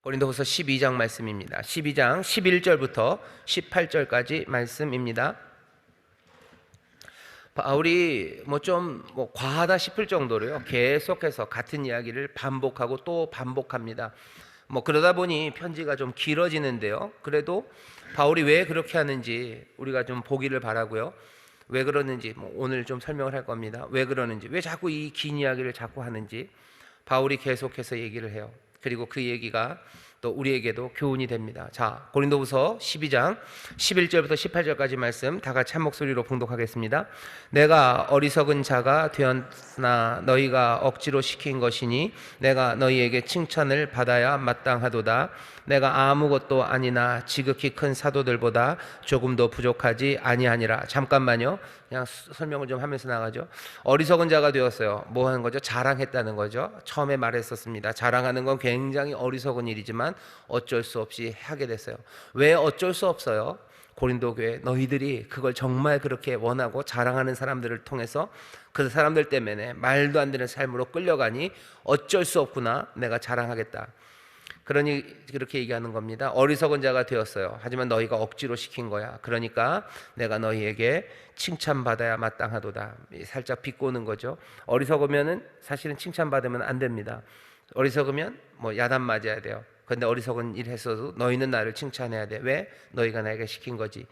고린도후서 12장 말씀입니다. 12장 11절부터 18절까지 말씀입니다. 바울이 좀 과하다 싶을 정도로요, 계속해서 같은 이야기를 반복하고 또 반복합니다. 그러다 보니 편지가 좀 길어지는데요, 그래도 바울이 왜 그렇게 하는지 우리가 좀 보기를 바라고요. 왜 그러는지 오늘 좀 설명을 할 겁니다. 왜 그러는지, 왜 자꾸 이 긴 이야기를 자꾸 하는지 바울이 계속해서 얘기를 해요. 그리고 그 얘기가 또 우리에게도 교훈이 됩니다. 자, 고린도후서 12장 11절부터 18절까지 말씀 다 같이 한 목소리로 봉독하겠습니다. 내가 어리석은 자가 되었으나 너희가 억지로 시킨 것이니 내가 너희에게 칭찬을 받아야 마땅하도다. 내가 아무것도 아니나 지극히 큰 사도들보다 조금도 부족하지 아니하니라. 잠깐만요, 그냥 설명을 좀 하면서 나가죠. 어리석은 자가 되었어요. 뭐 하는 거죠? 자랑했다는 거죠. 처음에 말했었습니다. 자랑하는 건 굉장히 어리석은 일이지만 어쩔 수 없이 하게 됐어요. 왜 어쩔 수 없어요? 고린도 교회 너희들이 그걸 정말 그렇게 원하고 자랑하는 사람들을 통해서 그 사람들 때문에 말도 안 되는 삶으로 끌려가니 어쩔 수 없구나, 내가 자랑하겠다. 그러니 그렇게 얘기하는 겁니다. 어리석은 자가 되었어요. 하지만 너희가 억지로 시킨 거야. 그러니까 내가 너희에게 칭찬받아야 마땅하도다. 살짝 비꼬는 거죠. 어리석으면은 사실은 칭찬받으면 안 됩니다. 어리석으면 야단 맞아야 돼요. 근데 어리석은 일 했어도 너희는 나를 칭찬해야 돼. 왜? 너희가 나에게 시킨 거지.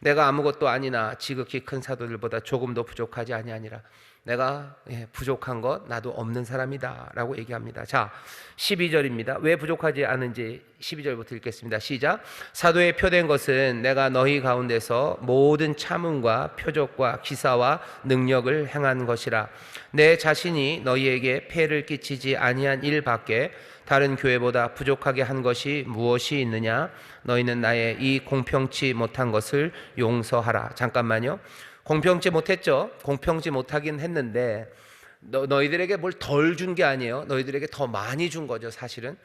내가 아무것도 아니나 지극히 큰 사도들보다 조금도 부족하지 아니하니라. 내가 부족한 것 나도 없는 사람이다 라고 얘기합니다. 자, 12절입니다. 왜 부족하지 않은지 12절부터 읽겠습니다. 시작. 사도의 표된 것은 내가 너희 가운데서 모든 참음과 표적과 기사와 능력을 행한 것이라. 내 자신이 너희에게 폐를 끼치지 아니한 일 밖에 다른 교회보다 부족하게 한 것이 무엇이 있느냐? 너희는 나의 이 공평치 못한 것을 용서하라. 잠깐만요. 공평치 못했죠. 공평치 못하긴 했는데 너희들에게 뭘 덜 준 게 아니에요. 너희들에게 더 많이 준 거죠. 사실은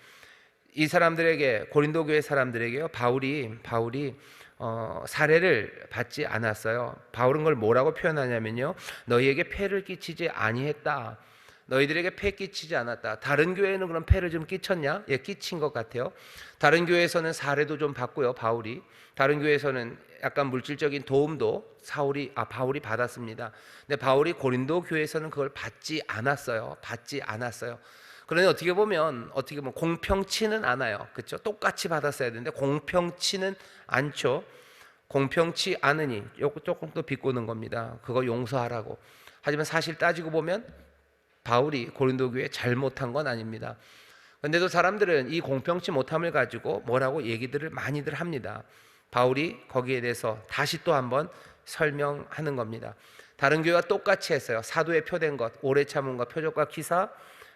이 사람들에게, 고린도 교회 사람들에게요, 바울이 사례를 받지 않았어요. 바울은 걸 뭐라고 표현하냐면요, 너희에게 폐를 끼치지 아니했다. 너희들에게 폐 끼치지 않았다. 다른 교회는 그럼 폐를 좀 끼쳤냐? 예, 끼친 것 같아요. 다른 교회에서는 사례도 좀 받고요, 바울이. 다른 교회에서는 약간 물질적인 도움도 바울이 받았습니다. 근데 바울이 고린도 교회에서는 그걸 받지 않았어요. 그러니 어떻게 보면 공평치는 않아요. 그렇죠? 똑같이 받았어야 되는데 공평치는 않죠. 공평치 않으니 조금 더 비꼬는 겁니다. 그거 용서하라고. 하지만 사실 따지고 보면 바울이 고린도 교회에 잘못한 건 아닙니다. 그런데도 사람들은 이 공평치 못함을 가지고 뭐라고 얘기들을 많이들 합니다. 바울이 거기에 대해서 다시 또 한번 설명하는 겁니다. 다른 교회와 똑같이 했어요. 사도의 표된 것, 오래 참음과 표적과 기사,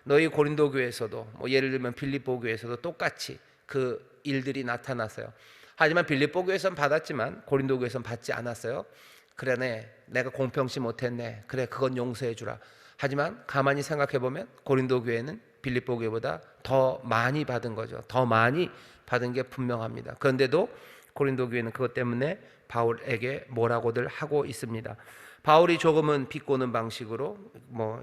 너희 고린도 교회에서도 예를 들면 빌립보 교회에서도 똑같이 그 일들이 나타났어요. 하지만 빌립보 교회에서는 받았지만 고린도 교회에서는 받지 않았어요. 그러네, 내가 공평치 못했네. 그래, 그건 용서해 주라. 하지만 가만히 생각해 보면 고린도 교회는 빌립보 교회보다 더 많이 받은 거죠. 더 많이 받은 게 분명합니다. 그런데도 고린도 교회는 그것 때문에 바울에게 뭐라고들 하고 있습니다. 바울이 조금은 비꼬는 방식으로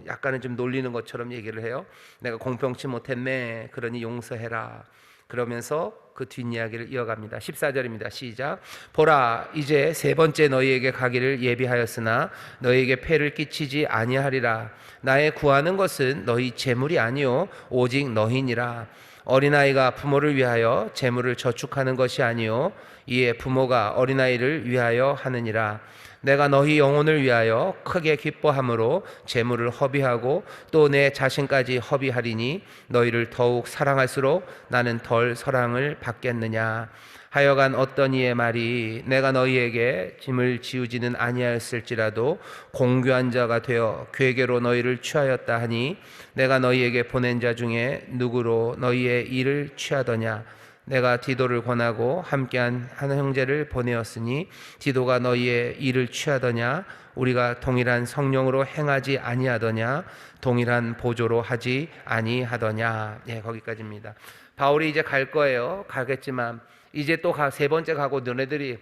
약간은 좀 놀리는 것처럼 얘기를 해요. 내가 공평치 못했네, 그러니 용서해라. 그러면서 그 뒷이야기를 이어갑니다. 14절입니다. 시작. 보라, 이제 세 번째 너희에게 가기를 예비하였으나 너희에게 폐를 끼치지 아니하리라. 나의 구하는 것은 너희 재물이 아니요 오직 너희니라. 어린아이가 부모를 위하여 재물을 저축하는 것이 아니요 이에 부모가 어린아이를 위하여 하느니라. 내가 너희 영혼을 위하여 크게 기뻐함으로 재물을 허비하고 또 내 자신까지 허비하리니 너희를 더욱 사랑할수록 나는 덜 사랑을 받겠느냐. 하여간 어떤 이의 말이 내가 너희에게 짐을 지우지는 아니하였을지라도 공교한 자가 되어 괴계로 너희를 취하였다 하니 내가 너희에게 보낸 자 중에 누구로 너희의 일을 취하더냐. 내가 디도를 권하고 함께한 한 형제를 보내었으니 디도가 너희의 일을 취하더냐. 우리가 동일한 성령으로 행하지 아니하더냐. 동일한 보조로 하지 아니하더냐. 거기까지입니다. 바울이 이제 갈 거예요. 가겠지만 이제 또 세 번째 가고 너네들이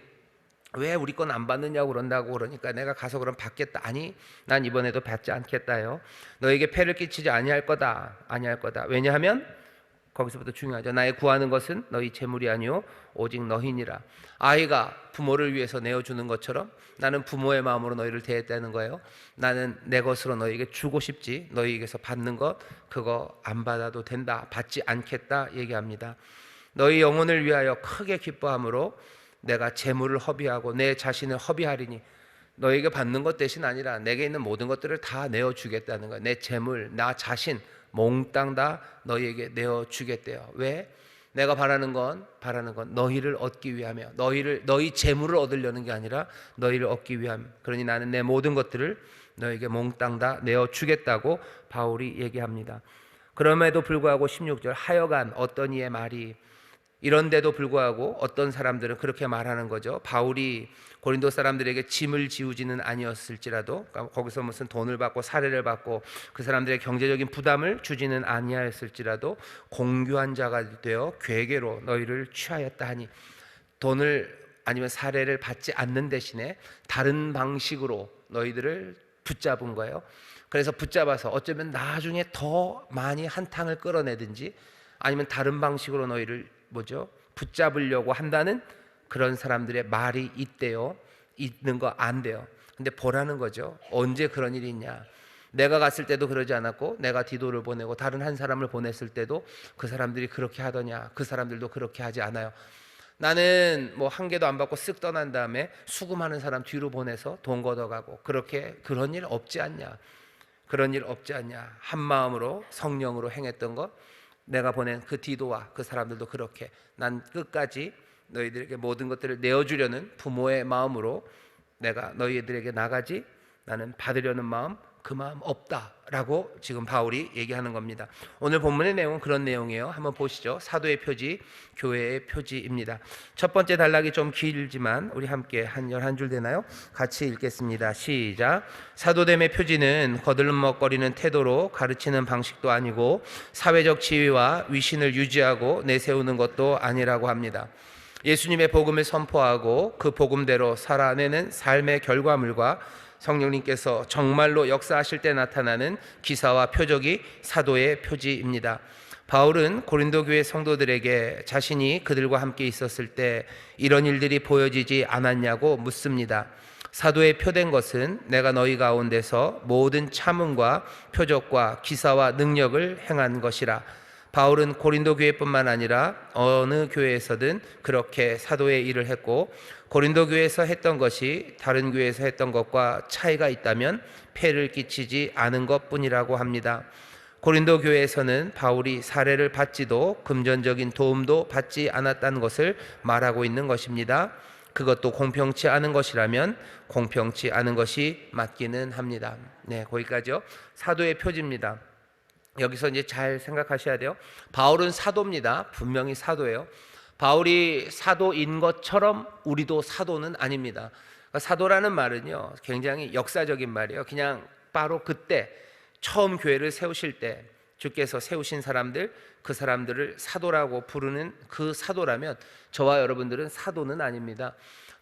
왜 우리 건 안 받느냐고 그런다고 그러니까 내가 가서 그럼 받겠다. 아니, 난 이번에도 받지 않겠다요. 너에게 폐를 끼치지 아니할 거다. 왜냐하면 거기서부터 중요하죠. 나의 구하는 것은 너희 재물이 아니요 오직 너희니라. 아이가 부모를 위해서 내어주는 것처럼 나는 부모의 마음으로 너희를 대했다는 거예요. 나는 내 것으로 너희에게 주고 싶지 너희에게서 받는 것 그거 안 받아도 된다. 받지 않겠다 얘기합니다. 너희 영혼을 위하여 크게 기뻐함으로 내가 재물을 허비하고 내 자신을 허비하리니 너에게 받는 것 대신 아니라 내게 있는 모든 것들을 다 내어주겠다는 거야. 내 재물, 나 자신 몽땅 다 너희에게 내어주겠대요. 왜? 내가 바라는 건 너희를 얻기 위하며 너희 재물을 얻으려는 게 아니라 너희를 얻기 위함. 그러니 나는 내 모든 것들을 너에게 몽땅 다 내어주겠다고 바울이 얘기합니다. 그럼에도 불구하고 16절 하여간 어떤 이의 말이 이런데도 불구하고 어떤 사람들은 그렇게 말하는 거죠. 바울이 고린도 사람들에게 짐을 지우지는 아니었을지라도 거기서 무슨 돈을 받고 사례를 받고 그 사람들의 경제적인 부담을 주지는 아니하였을지라도 공교한 자가 되어 괴계로 너희를 취하였다 하니 돈을 아니면 사례를 받지 않는 대신에 다른 방식으로 너희들을 붙잡은 거예요. 그래서 붙잡아서 어쩌면 나중에 더 많이 한탕을 끌어내든지 아니면 다른 방식으로 너희를 붙잡으려고 한다는 그런 사람들의 말이 있대요. 있는 거 안 돼요. 근데 보라는 거죠. 언제 그런 일이 있냐. 내가 갔을 때도 그러지 않았고 내가 디도를 보내고 다른 한 사람을 보냈을 때도 그 사람들이 그렇게 하더냐. 그 사람들도 그렇게 하지 않아요. 나는 뭐 한 개도 안 받고 쓱 떠난 다음에 수금하는 사람 뒤로 보내서 돈 걷어가고 그런 일 없지 않냐. 그런 일 없지 않냐. 한 마음으로 성령으로 행했던 것 내가 보낸 그 디도와 그 사람들도 그렇게 난 끝까지 너희들에게 모든 것들을 내어주려는 부모의 마음으로 내가 너희들에게 나가지 나는 받으려는 마음 그 마음 없다라고 지금 바울이 얘기하는 겁니다. 오늘 본문의 내용은 그런 내용이에요. 한번 보시죠. 사도의 표지, 교회의 표지입니다. 첫 번째 단락이 좀 길지만 우리 함께 한 11줄 되나요? 같이 읽겠습니다. 시작. 사도됨의 표지는 거들먹거리는 태도로 가르치는 방식도 아니고 사회적 지위와 위신을 유지하고 내세우는 것도 아니라고 합니다. 예수님의 복음을 선포하고 그 복음대로 살아내는 삶의 결과물과 성령님께서 정말로 역사하실 때 나타나는 기사와 표적이 사도의 표지입니다. 바울은 고린도 교회 성도들에게 자신이 그들과 함께 있었을 때 이런 일들이 보여지지 않았냐고 묻습니다. 사도의 표된 것은 내가 너희 가운데서 모든 참음과 표적과 기사와 능력을 행한 것이라. 바울은 고린도 교회뿐만 아니라 어느 교회에서든 그렇게 사도의 일을 했고 고린도 교회에서 했던 것이 다른 교회에서 했던 것과 차이가 있다면 폐를 끼치지 않은 것뿐이라고 합니다. 고린도 교회에서는 바울이 사례를 받지도 금전적인 도움도 받지 않았다는 것을 말하고 있는 것입니다. 그것도 공평치 않은 것이라면 공평치 않은 것이 맞기는 합니다. 네, 거기까지요. 사도의 표지입니다. 여기서 이제 잘 생각하셔야 돼요. 바울은 사도입니다. 분명히 사도예요. 바울이 사도인 것처럼 우리도 사도는 아닙니다. 그러니까 사도라는 말은요, 굉장히 역사적인 말이에요. 그냥 바로 그때 처음 교회를 세우실 때 주께서 세우신 사람들, 그 사람들을 사도라고 부르는 그 사도라면 저와 여러분들은 사도는 아닙니다.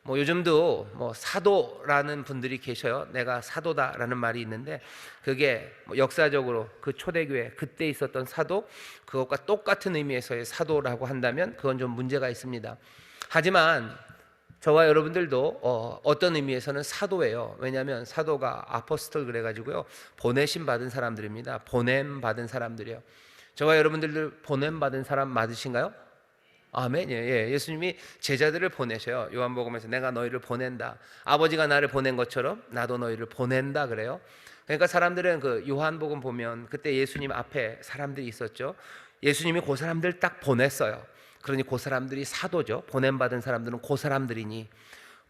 요즘도 사도라는 분들이 계셔요. 내가 사도다라는 말이 있는데 그게 역사적으로 그 초대교회 그때 있었던 사도 그것과 똑같은 의미에서의 사도라고 한다면 그건 좀 문제가 있습니다. 하지만 저와 여러분들도 어떤 의미에서는 사도예요. 왜냐하면 사도가 아포스톨 그래가지고요 보내심 받은 사람들입니다. 보냄 받은 사람들이요. 저와 여러분들도 보냄 받은 사람 맞으신가요? 아멘. 예, 예수님이 제자들을 보내셔요. 요한복음에서 내가 너희를 보낸다. 아버지가 나를 보낸 것처럼 나도 너희를 보낸다 그래요. 그러니까 사람들은 그 요한복음 보면 그때 예수님 앞에 사람들이 있었죠. 예수님이 그 사람들 딱 보냈어요. 그러니 그 사람들이 사도죠. 보냄받은 사람들은 그 사람들이니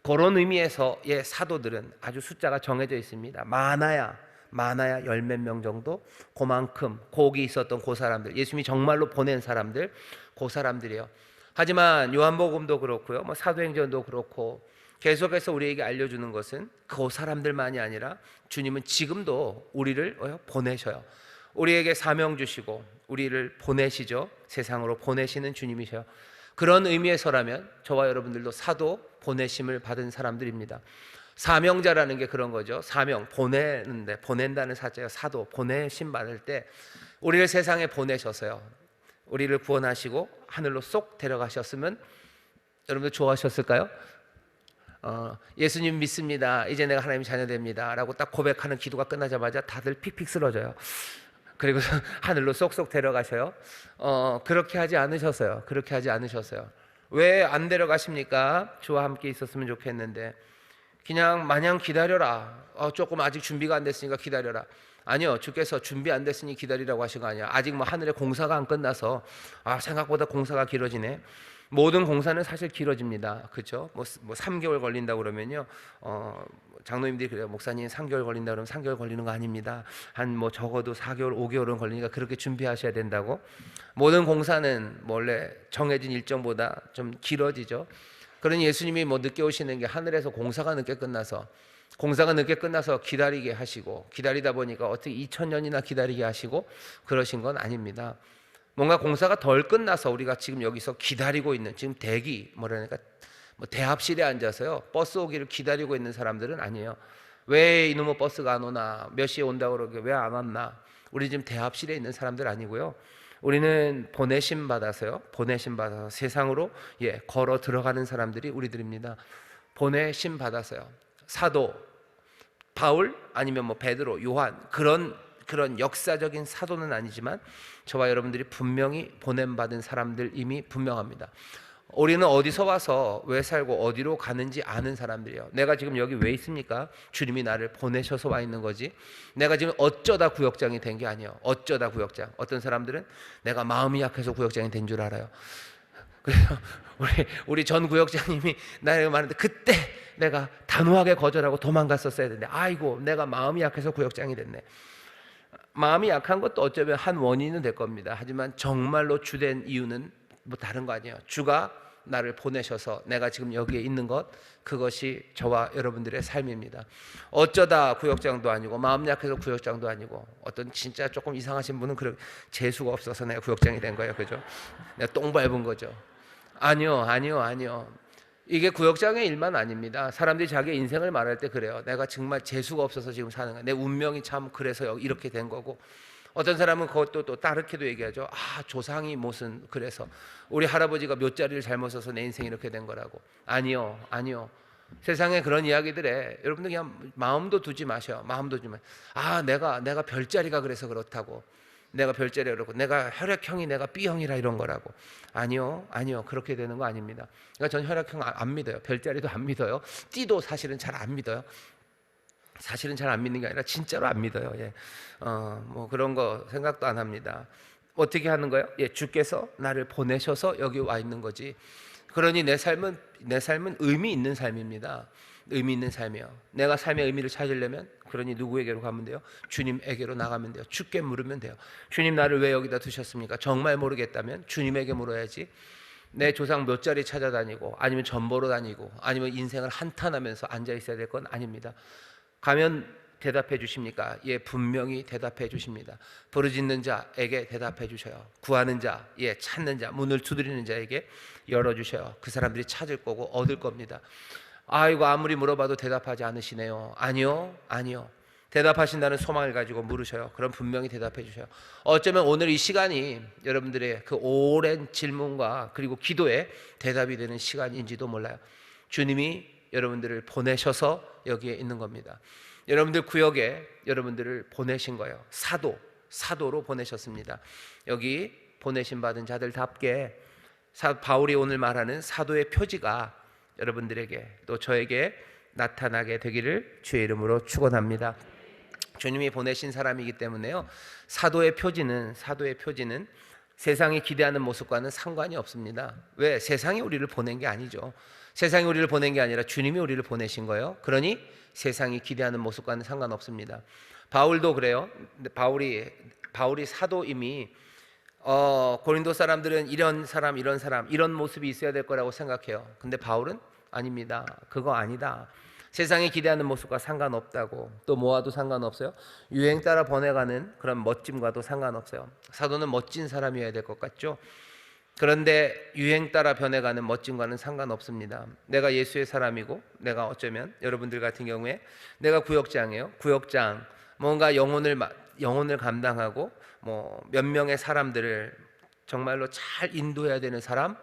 그런 의미에서의 사도들은 아주 숫자가 정해져 있습니다. 많아야 열 몇 명 정도 그만큼 거기 있었던 그 사람들 예수님이 정말로 보낸 사람들 그 사람들이에요. 하지만 요한복음도 그렇고요 사도행전도 그렇고 계속해서 우리에게 알려주는 것은 그 사람들만이 아니라 주님은 지금도 우리를 보내셔요. 우리에게 사명 주시고 우리를 보내시죠. 세상으로 보내시는 주님이셔요. 그런 의미에서라면 저와 여러분들도 사도 보내심을 받은 사람들입니다. 사명자라는 게 그런 거죠. 사명 보낸다는 사자예요. 사도 보내심 받을 때 우리를 세상에 보내셔서요 우리를 구원하시고 하늘로 쏙 데려가셨으면 여러분들 좋아하셨을까요? 예수님 믿습니다. 이제 내가 하나님 자녀 됩니다. 라고 딱 고백하는 기도가 끝나자마자 다들 픽픽 쓰러져요. 그리고 하늘로 쏙쏙 데려가셔요. 그렇게 하지 않으셨어요. 그렇게 하지 않으셨어요. 왜 안 데려가십니까? 주와 함께 있었으면 좋겠는데 그냥 마냥 기다려라. 조금 아직 준비가 안 됐으니까 기다려라. 아니요, 주께서 준비 안 됐으니 기다리라고 하신 거 아니야. 아직 뭐 하늘에 공사가 안 끝나서 생각보다 공사가 길어지네. 모든 공사는 사실 길어집니다. 그렇죠? 뭐 3개월 걸린다 그러면요. 장로님들이 그래요. 목사님 3개월 걸린다 그러면 3개월 걸리는 거 아닙니다. 한 뭐 적어도 4개월, 5개월은 걸리니까 그렇게 준비하셔야 된다고. 모든 공사는 원래 정해진 일정보다 좀 길어지죠. 그러니 예수님이 뭐 늦게 오시는 게 하늘에서 공사가 늦게 끝나서 기다리게 하시고 기다리다 보니까 어떻게 2000년이나 기다리게 하시고 그러신 건 아닙니다. 뭔가 공사가 덜 끝나서 우리가 지금 여기서 기다리고 있는 지금 대기 뭐라니까 뭐 대합실에 앉아서요 버스 오기를 기다리고 있는 사람들은 아니에요. 왜 이놈의 버스가 안 오나, 몇 시에 온다고 그러게 왜 안 왔나. 우리 지금 대합실에 있는 사람들 아니고요. 우리는 보내심 받아서 세상으로 걸어 들어가는 사람들이 우리들입니다. 보내심 받았어요. 사도 바울 아니면 뭐 베드로, 요한 그런 역사적인 사도는 아니지만 저와 여러분들이 분명히 보냄받은 사람들임이 분명합니다. 우리는 어디서 와서 왜 살고 어디로 가는지 아는 사람들이에요. 내가 지금 여기 왜 있습니까? 주님이 나를 보내셔서 와 있는 거지. 내가 지금 어쩌다 구역장이 된 게 아니에요. 어쩌다 구역장. 어떤 사람들은 내가 마음이 약해서 구역장이 된 줄 알아요. 그래서 우리 전 구역장님이 나에게 말하는데 그때 내가 단호하게 거절하고 도망갔었어야 되는데 아이고 내가 마음이 약해서 구역장이 됐네. 마음이 약한 것도 어쩌면 한 원인은 될 겁니다. 하지만 정말로 주된 이유는 뭐 다른 거 아니에요. 주가 나를 보내셔서 내가 지금 여기에 있는 것, 그것이 저와 여러분들의 삶입니다. 어쩌다 구역장도 아니고 마음 약해서 구역장도 아니고 어떤 진짜 조금 이상하신 분은 그런 재수가 없어서 내가 구역장이 된 거예요. 그죠? 내가 똥 밟은 거죠. 아니요. 이게 구역장의 일만 아닙니다. 사람들이 자기 인생을 말할 때 그래요. 내가 정말 재수가 없어서 지금 사는 거야. 내 운명이 참 그래서 이렇게 된 거고. 어떤 사람은 그것도 또 다르게도 얘기하죠. 조상이 무슨 그래서 우리 할아버지가 몇 자리를 잘못 써서 내 인생이 이렇게 된 거라고. 아니요. 세상에 그런 이야기들에 여러분들 그냥 마음도 두지 마셔요. 내가 별자리가 그래서 그렇다고. 내가 별자리가 그렇고 내가 혈액형이 내가 B형이라 이런 거라고. 아니요. 그렇게 되는 거 아닙니다. 그러니까 전 혈액형 안 믿어요. 별자리도 안 믿어요. 띠도 사실은 잘 안 믿어요. 사실은 잘 안 믿는 게 아니라 진짜로 안 믿어요. 뭐 그런 거 생각도 안 합니다. 어떻게 하는 거예요? 주께서 나를 보내셔서 여기 와 있는 거지. 그러니 내 삶은 의미 있는 삶입니다. 의미 있는 삶이요. 내가 삶의 의미를 찾으려면 그러니 누구에게로 가면 돼요? 주님에게로 나가면 돼요. 주께 물으면 돼요. 주님 나를 왜 여기다 두셨습니까? 정말 모르겠다면 주님에게 물어야지. 내 조상 몇 자리 찾아다니고 아니면 전보러 다니고 아니면 인생을 한탄하면서 앉아 있어야 될 건 아닙니다. 가면 대답해 주십니까? 분명히 대답해 주십니다. 부르짖는 자에게 대답해 주셔요. 구하는 자, 찾는 자, 문을 두드리는 자에게 열어주셔요. 그 사람들이 찾을 거고 얻을 겁니다. 아이고 아무리 물어봐도 대답하지 않으시네요. 아니요. 대답하신다는 소망을 가지고 물으셔요. 그럼 분명히 대답해 주셔요. 어쩌면 오늘 이 시간이 여러분들의 그 오랜 질문과 그리고 기도에 대답이 되는 시간인지도 몰라요. 주님이 여러분들을 보내셔서 여기에 있는 겁니다. 여러분들 구역에 여러분들을 보내신 거예요. 사도로 보내셨습니다. 여기 보내신 받은 자들답게 바울이 오늘 말하는 사도의 표지가 여러분들에게 또 저에게 나타나게 되기를 주의 이름으로 축원합니다. 주님이 보내신 사람이기 때문에요. 사도의 표지는 세상이 기대하는 모습과는 상관이 없습니다. 왜? 세상이 우리를 보낸 게 아니죠. 세상이 우리를 보낸 게 아니라 주님이 우리를 보내신 거예요. 그러니 세상이 기대하는 모습과는 상관없습니다. 바울도 그래요. 바울이 사도임이 고린도 사람들은 이런 사람 이런 모습이 있어야 될 거라고 생각해요. 근데 바울은 아닙니다. 그거 아니다. 세상이 기대하는 모습과 상관없다고. 또 뭐와도 상관없어요. 유행 따라 번해가는 그런 멋짐과도 상관없어요. 사도는 멋진 사람이어야 될 것 같죠. 그런데 유행 따라 변해가는 멋짐과는 상관없습니다. 내가 예수의 사람이고 내가 어쩌면 여러분들 같은 경우에 내가 구역장이에요. 뭔가 영혼을 감당하고 뭐 몇 명의 사람들을 정말로 잘 인도해야 되는 사람,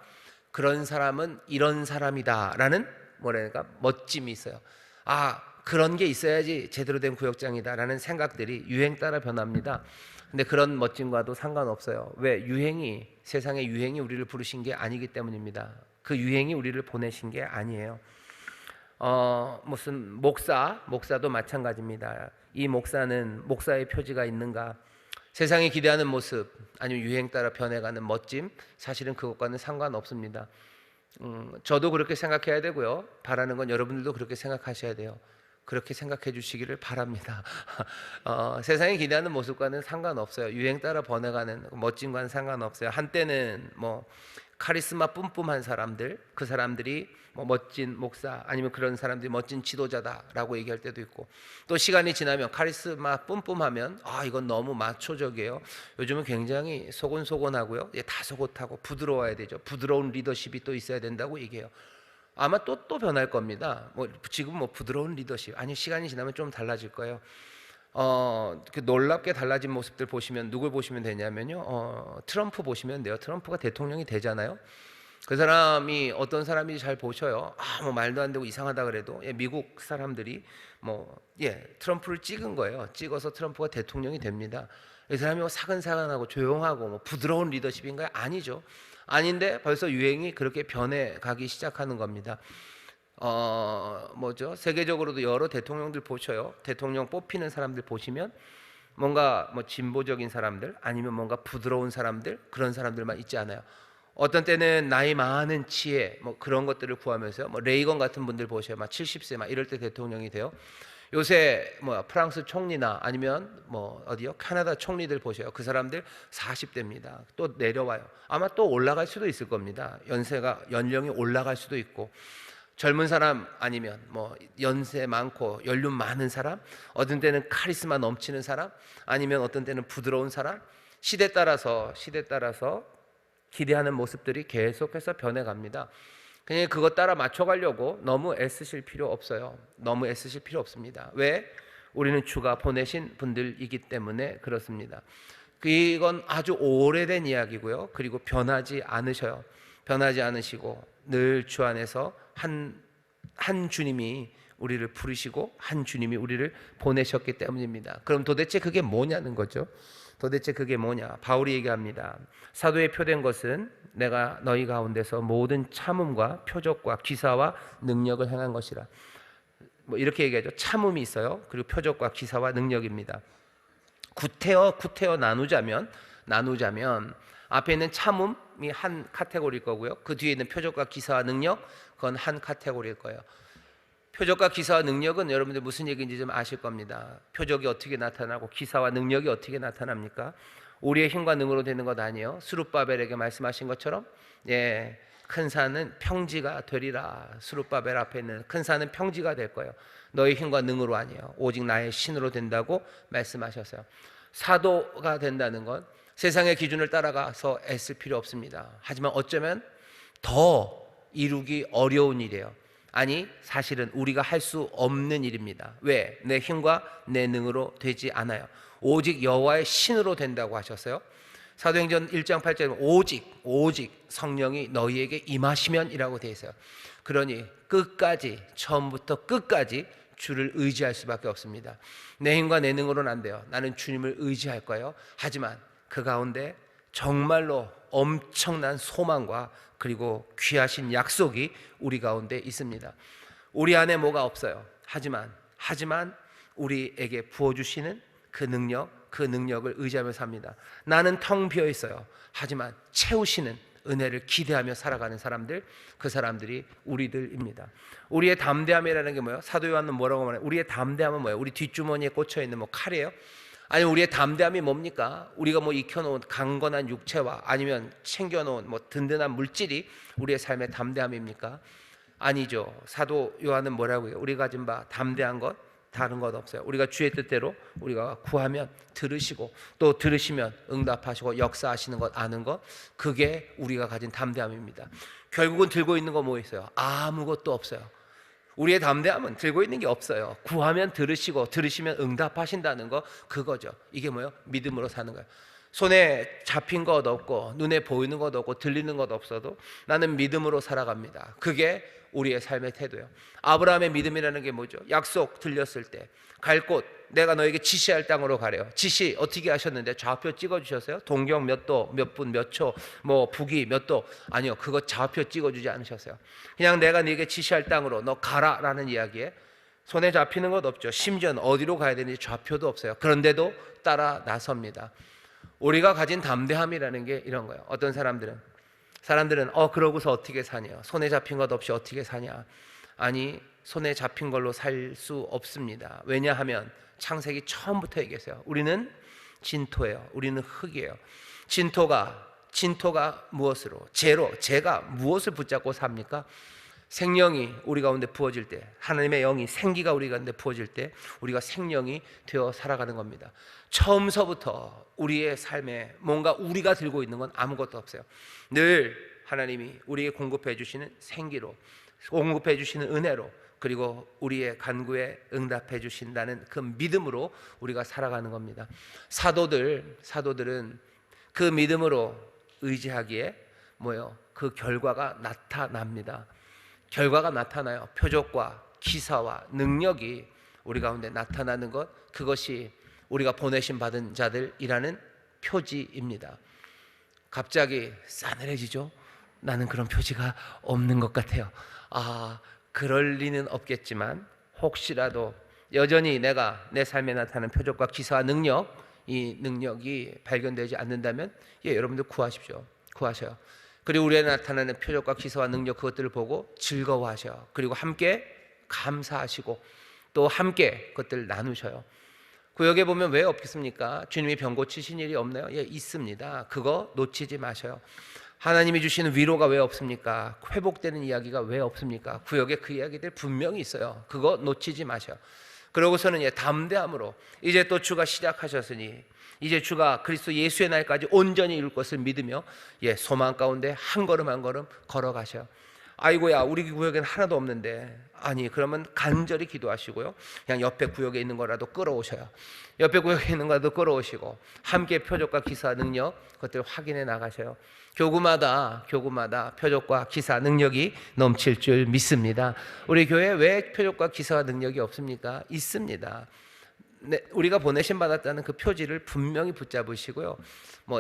그런 사람은 이런 사람이다라는 뭐랄까 멋짐이 있어요. 아, 그런 게 있어야지 제대로 된 구역장이다라는 생각들이 유행 따라 변합니다. 근데 그런 멋짐과도 상관없어요. 왜? 유행이, 세상의 유행이 우리를 부르신 게 아니기 때문입니다. 그 유행이 우리를 보내신 게 아니에요. 무슨 목사도 마찬가지입니다. 이 목사는 목사의 표지가 있는가? 세상이 기대하는 모습, 아니면 유행 따라 변해가는 멋짐, 사실은 그것과는 상관없습니다. 저도 그렇게 생각해야 되고요. 바라는 건 여러분들도 그렇게 생각하셔야 돼요. 그렇게 생각해 주시기를 바랍니다. 세상이 기대하는 모습과는 상관없어요. 유행 따라 번해가는 멋짐과는 상관없어요. 한때는 뭐 카리스마 뿜뿜한 사람들, 그 사람들이 뭐 멋진 목사, 아니면 그런 사람들이 멋진 지도자다라고 얘기할 때도 있고, 또 시간이 지나면 카리스마 뿜뿜하면 아, 이건 너무 마초적이에요. 요즘은 굉장히 소곤소곤하고요, 다소곳하고 부드러워야 되죠. 부드러운 리더십이 또 있어야 된다고 얘기해요. 아마 또 변할 겁니다. 뭐 지금 뭐 부드러운 리더십, 아니 시간이 지나면 좀 달라질 거예요. 그 놀랍게 달라진 모습들 보시면 누굴 보시면 되냐면요, 트럼프 보시면 돼요. 트럼프가 대통령이 되잖아요. 그 사람이 어떤 사람인지 잘 보셔요. 뭐 말도 안 되고 이상하다 그래도 미국 사람들이 트럼프를 찍은 거예요. 찍어서 트럼프가 대통령이 됩니다. 이 사람이 뭐 사근사근하고 조용하고 뭐 부드러운 리더십인가요? 아니죠. 아닌데 벌써 유행이 그렇게 변해가기 시작하는 겁니다. 세계적으로도 여러 대통령들 보셔요. 대통령 뽑히는 사람들 보시면 뭔가 뭐 진보적인 사람들, 아니면 뭔가 부드러운 사람들, 그런 사람들만 있지 않아요. 어떤 때는 나이 많은 치에 뭐 그런 것들을 구하면서요. 뭐 레이건 같은 분들 보셔요. 막 70세 막 이럴 때 대통령이 돼요. 요새 프랑스 총리나 아니면 캐나다 총리들 보셔요. 그 사람들 40대입니다. 또 내려와요. 아마 또 올라갈 수도 있을 겁니다. 연령이 올라갈 수도 있고, 젊은 사람 아니면 연세 많고 연륜 많은 사람, 어떤 때는 카리스마 넘치는 사람, 아니면 어떤 때는 부드러운 사람, 시대 따라서 기대하는 모습들이 계속해서 변해갑니다. 그냥 그것 따라 맞춰가려고 너무 애쓰실 필요 없어요. 너무 애쓰실 필요 없습니다. 왜? 우리는 주가 보내신 분들이기 때문에 그렇습니다. 이건 아주 오래된 이야기고요. 그리고 변하지 않으셔요. 변하지 않으시고 늘 주 안에서 한 주님이 우리를 부르시고 한 주님이 우리를 보내셨기 때문입니다. 그럼 도대체 그게 뭐냐는 거죠. 도대체 그게 뭐냐? 바울이 얘기합니다. 사도의 표된 것은 내가 너희 가운데서 모든 참음과 표적과 기사와 능력을 행한 것이라. 이렇게 얘기하죠. 참음이 있어요. 그리고 표적과 기사와 능력입니다. 구태여 나누자면 앞에 있는 참음이 한 카테고리일 거고요. 그 뒤에 있는 표적과 기사와 능력, 그건 한 카테고리일 거예요. 표적과 기사와 능력은 여러분들 무슨 얘기인지 좀 아실 겁니다. 표적이 어떻게 나타나고 기사와 능력이 어떻게 나타납니까? 우리의 힘과 능으로 되는 것 아니에요. 스룹바벨에게 말씀하신 것처럼 큰 산은 평지가 되리라. 스룹바벨 앞에 있는 큰 산은 평지가 될 거예요. 너의 힘과 능으로 아니에요. 오직 나의 신으로 된다고 말씀하셨어요. 사도가 된다는 건 세상의 기준을 따라가서 애쓸 필요 없습니다. 하지만 어쩌면 더 이루기 어려운 일이에요. 아니, 사실은 우리가 할 수 없는 일입니다. 왜? 내 힘과 내 능으로 되지 않아요. 오직 여호와의 신으로 된다고 하셨어요. 사도행전 1장 8절에 오직 성령이 너희에게 임하시면 이라고 되어 있어요. 그러니 처음부터 끝까지 주를 의지할 수밖에 없습니다. 내 힘과 내 능으로는 안 돼요. 나는 주님을 의지할 거예요. 하지만 그 가운데 정말로 엄청난 소망과 그리고 귀하신 약속이 우리 가운데 있습니다. 우리 안에 뭐가 없어요. 하지만 우리에게 부어주시는 그 능력을 의지하며 삽니다. 나는 텅 비어 있어요. 하지만 채우시는 은혜를 기대하며 살아가는 사람들, 그 사람들이 우리들입니다. 우리의 담대함이라는 게 뭐예요? 사도 요한은 뭐라고 말해요? 우리의 담대함은 뭐예요? 우리 뒷주머니에 꽂혀 있는 칼이에요? 아니, 우리의 담대함이 뭡니까? 우리가 익혀놓은 강건한 육체와 아니면 챙겨놓은 든든한 물질이 우리의 삶의 담대함입니까? 아니죠. 사도 요한은 뭐라고 해요? 우리가 가진 바 담대한 것 다른 것 없어요. 우리가 주의 뜻대로 우리가 구하면 들으시고 또 들으시면 응답하시고 역사하시는 것 아는 것, 그게 우리가 가진 담대함입니다. 결국은 들고 있는 거 뭐 있어요? 아무것도 없어요. 우리의 담대함은 들고 있는 게 없어요. 구하면 들으시고 들으시면 응답하신다는 거, 그거죠. 이게 뭐예요? 믿음으로 사는 거예요. 손에 잡힌 것 없고 눈에 보이는 것 없고 들리는 것 없어도 나는 믿음으로 살아갑니다. 그게 우리의 삶의 태도예요. 아브라함의 믿음이라는 게 뭐죠? 약속 들렸을 때 갈 곳, 내가 너에게 지시할 땅으로 가래요. 지시 어떻게 하셨는데? 좌표 찍어주셨어요? 동경 몇 도, 몇 분, 몇 초, 뭐 북위 몇 도? 아니요, 그거 좌표 찍어주지 않으셨어요. 그냥 내가 네게 지시할 땅으로 너 가라라는 이야기에 손에 잡히는 것 없죠. 심지어는 어디로 가야 되는지 좌표도 없어요. 그런데도 따라 나섭니다. 우리가 가진 담대함이라는 게 이런 거예요. 어떤 사람들은 그러고서 어떻게 사냐, 손에 잡힌 것 없이 어떻게 사냐. 아니, 손에 잡힌 걸로 살 수 없습니다. 왜냐하면 창세기 처음부터 얘기했어요. 우리는 진토예요. 우리는 흙이에요. 진토가 무엇으로, 죄가 무엇을 붙잡고 삽니까? 생명이 우리 가운데 부어질 때, 하나님의 영이, 생기가 우리 가운데 부어질 때 우리가 생명이 되어 살아가는 겁니다. 처음서부터 우리의 삶에 뭔가 우리가 들고 있는 건 아무것도 없어요. 늘 하나님이 우리에게 공급해 주시는 생기로, 공급해 주시는 은혜로, 그리고 우리의 간구에 응답해 주신다는 그 믿음으로 우리가 살아가는 겁니다. 사도들은 그 믿음으로 의지하기에 그 결과가 나타납니다. 결과가 나타나요. 표적과 기사와 능력이 우리 가운데 나타나는 것, 그것이 우리가 보내심 받은 자들이라는 표지입니다. 갑자기 싸늘해지죠? 나는 그런 표지가 없는 것 같아요. 그럴 리는 없겠지만 혹시라도 여전히 내가 내 삶에 나타나는 표적과 기사와 능력, 이 능력이 발견되지 않는다면 여러분들 구하셔요. 그리고 우리에 나타나는 표적과 기사와 능력, 그것들을 보고 즐거워하셔요. 그리고 함께 감사하시고 또 함께 그것들을 나누셔요. 구역에 보면 왜 없겠습니까? 주님이 병 고치신 일이 없나요? 있습니다. 그거 놓치지 마셔요. 하나님이 주시는 위로가 왜 없습니까? 회복되는 이야기가 왜 없습니까? 구역에 그 이야기들 분명히 있어요. 그거 놓치지 마셔요. 그러고서는 담대함으로 이제 또 주가 시작하셨으니 이제 주가 그리스도 예수의 날까지 온전히 이룰 것을 믿으며 소망 가운데 한 걸음 한 걸음 걸어가셔요. 아이고야, 우리 구역에는 하나도 없는데. 아니, 그러면 간절히 기도하시고요, 그냥 옆에 구역에 있는 거라도 끌어오셔요. 옆에 구역에 있는 거라도 끌어오시고 함께 표적과 기사 능력, 그것들 확인해 나가셔요. 교구마다 표적과 기사 능력이 넘칠 줄 믿습니다. 우리 교회에 왜 표적과 기사와 능력이 없습니까? 있습니다. 우리가 보내심 받았다는 그 표지를 분명히 붙잡으시고요,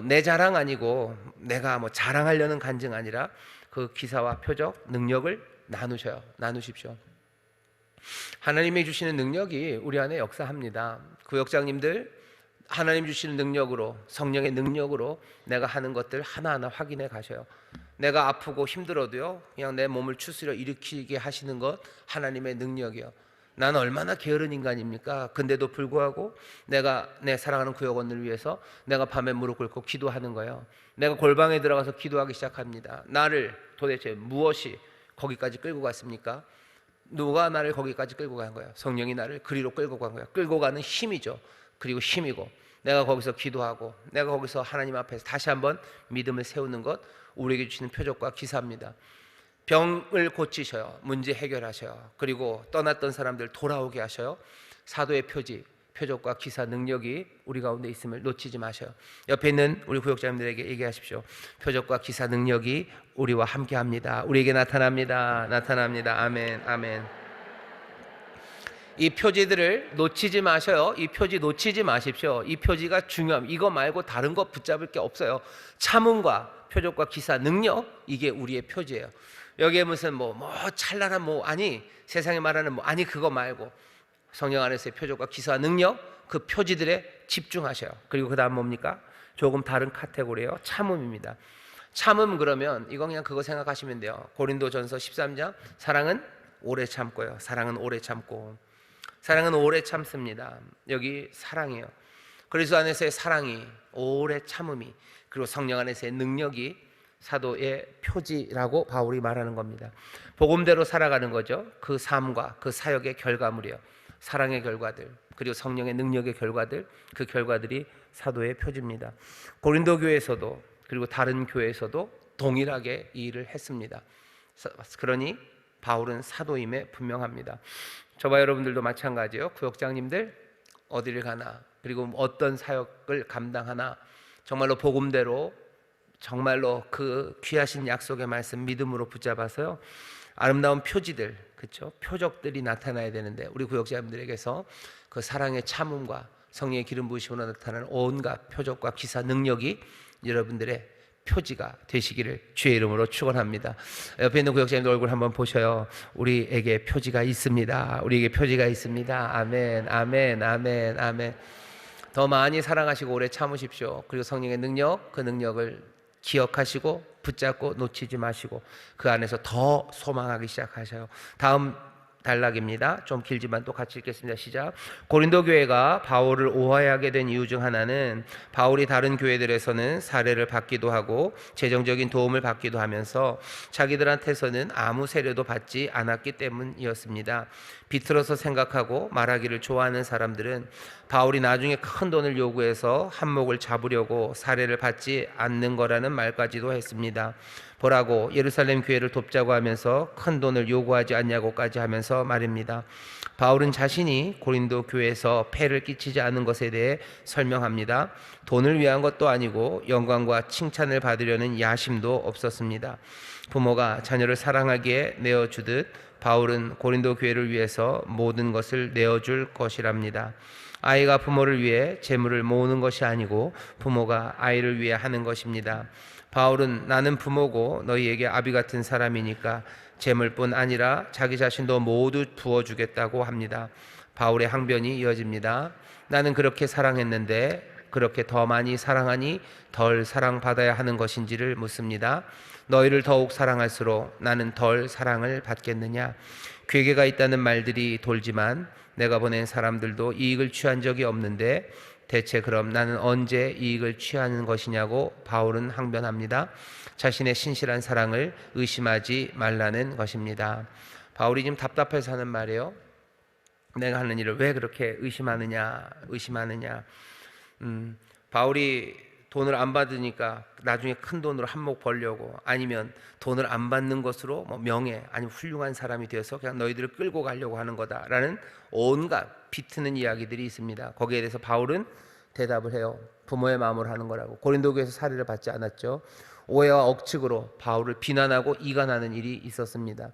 내 자랑 아니고 내가 자랑하려는 간증 아니라 그 기사와 표적 능력을 나누십시오. 하나님이 주시는 능력이 우리 안에 역사합니다. 구역장님들, 하나님 주시는 능력으로, 성령의 능력으로 내가 하는 것들 하나하나 확인해 가셔요. 내가 아프고 힘들어도요, 그냥 내 몸을 추스려 일으키게 하시는 것 하나님의 능력이요. 난 얼마나 게으른 인간입니까? 근데도 불구하고 내가 내 사랑하는 구역원을 위해서 내가 밤에 무릎 꿇고 기도하는 거예요. 내가 골방에 들어가서 기도하기 시작합니다. 나를 도대체 무엇이 거기까지 끌고 갔습니까? 누가 나를 거기까지 끌고 간 거예요? 성령이 나를 그리로 끌고 간 거예요. 끌고 가는 힘이죠. 그리고 힘이고, 내가 거기서 기도하고 내가 거기서 하나님 앞에서 다시 한번 믿음을 세우는 것, 우리에게 주시는 표적과 기사입니다. 병을 고치셔요. 문제 해결하셔요. 그리고 떠났던 사람들 돌아오게 하셔요. 사도의 표적과 기사 능력이 우리 가운데 있음을 놓치지 마셔요. 옆에 있는 우리 구역장님들에게 얘기하십시오. 표적과 기사 능력이 우리와 함께합니다. 우리에게 나타납니다. 아멘. 이 표지들을 놓치지 마셔요. 이 표지 놓치지 마십시오. 이 표지가 중요함. 이거 말고 다른 거 붙잡을 게 없어요. 참음과 표적과 기사 능력, 이게 우리의 표지예요. 여기에 무슨 찬란한 아니, 세상에 말하는 아니, 그거 말고 성령 안에서의 표적과 기사 능력, 그 표지들에 집중하셔요. 그리고 그 다음 뭡니까? 조금 다른 카테고리예요. 참음입니다. 참음, 그러면 이건 그냥 그거 생각하시면 돼요. 고린도전서 13장, 사랑은 오래 참고요. 사랑은 오래 참습니다. 여기 사랑이에요. 그리스도 안에서의 사랑이, 오래 참음이, 그리고 성령 안에서의 능력이 사도의 표지라고 바울이 말하는 겁니다. 복음대로 살아가는 거죠. 그 삶과 그 사역의 결과물이요. 사랑의 결과들, 그리고 성령의 능력의 결과들, 그 결과들이 사도의 표지입니다. 고린도 교회에서도 그리고 다른 교회에서도 동일하게 이 일을 했습니다. 그러니 바울은 사도임에 분명합니다. 저와 여러분들도 마찬가지예요. 구역장님들 어디를 가나, 그리고 어떤 사역을 감당하나 정말로 복음대로 정말로 그 귀하신 약속의 말씀 믿음으로 붙잡아서요, 아름다운 표지들, 그렇죠? 표적들이 나타나야 되는데 우리 구역자분들에게서 그 사랑의 참음과 성령의 기름 부으심으로 나타나는 온갖 표적과 기사 능력이 여러분들의 표지가 되시기를 주의 이름으로 축원합니다. 옆에 있는 구역자님들 얼굴 한번 보셔요. 우리에게 표지가 있습니다. 우리에게 표지가 있습니다. 아멘, 아멘, 아멘, 아멘. 더 많이 사랑하시고 오래 참으십시오. 그리고 성령의 능력, 그 능력을 기억하시고 붙잡고 놓치지 마시고 그 안에서 더 소망하기 시작하셔요. 다음 단락입니다. 좀 길지만 또 같이 읽겠습니다. 시작. 고린도 교회가 바울을 오해하게 된 이유 중 하나는 바울이 다른 교회들에서는 사례를 받기도 하고 재정적인 도움을 받기도 하면서 자기들한테서는 아무 세례도 받지 않았기 때문이었습니다. 비틀어서 생각하고 말하기를 좋아하는 사람들은 바울이 나중에 큰 돈을 요구해서 한몫을 잡으려고 사례를 받지 않는 거라는 말까지도 했습니다. 보라고 예루살렘 교회를 돕자고 하면서 큰 돈을 요구하지 않냐고까지 하면서 말입니다. 바울은 자신이 고린도 교회에서 폐를 끼치지 않은 것에 대해 설명합니다. 돈을 위한 것도 아니고 영광과 칭찬을 받으려는 야심도 없었습니다. 부모가 자녀를 사랑하기에 내어주듯 바울은 고린도 교회를 위해서 모든 것을 내어줄 것이랍니다. 아이가 부모를 위해 재물을 모으는 것이 아니고 부모가 아이를 위해 하는 것입니다. 바울은 나는 부모고 너희에게 아비 같은 사람이니까 재물뿐 아니라 자기 자신도 모두 부어주겠다고 합니다. 바울의 항변이 이어집니다. 나는 그렇게 사랑했는데 그렇게 더 많이 사랑하니 덜 사랑받아야 하는 것인지를 묻습니다. 너희를 더욱 사랑할수록 나는 덜 사랑을 받겠느냐? 괴계가 있다는 말들이 돌지만 내가 보낸 사람들도 이익을 취한 적이 없는데 대체 그럼 나는 언제 이익을 취하는 것이냐고 바울은 항변합니다. 자신의 신실한 사랑을 의심하지 말라는 것입니다. 바울이 지금 답답해서 하는 말이에요. 내가 하는 일을 왜 그렇게 의심하느냐. 바울이 돈을 안 받으니까 나중에 큰 돈으로 한몫 벌려고, 아니면 돈을 안 받는 것으로 뭐 명예 아니면 훌륭한 사람이 되어서 그냥 너희들을 끌고 가려고 하는 거다라는 온갖 비트는 이야기들이 있습니다. 거기에 대해서 바울은 대답을 해요. 부모의 마음으로 하는 거라고. 고린도 교회에서 사례를 받지 않았죠. 오해와 억측으로 바울을 비난하고 이간하는 일이 있었습니다.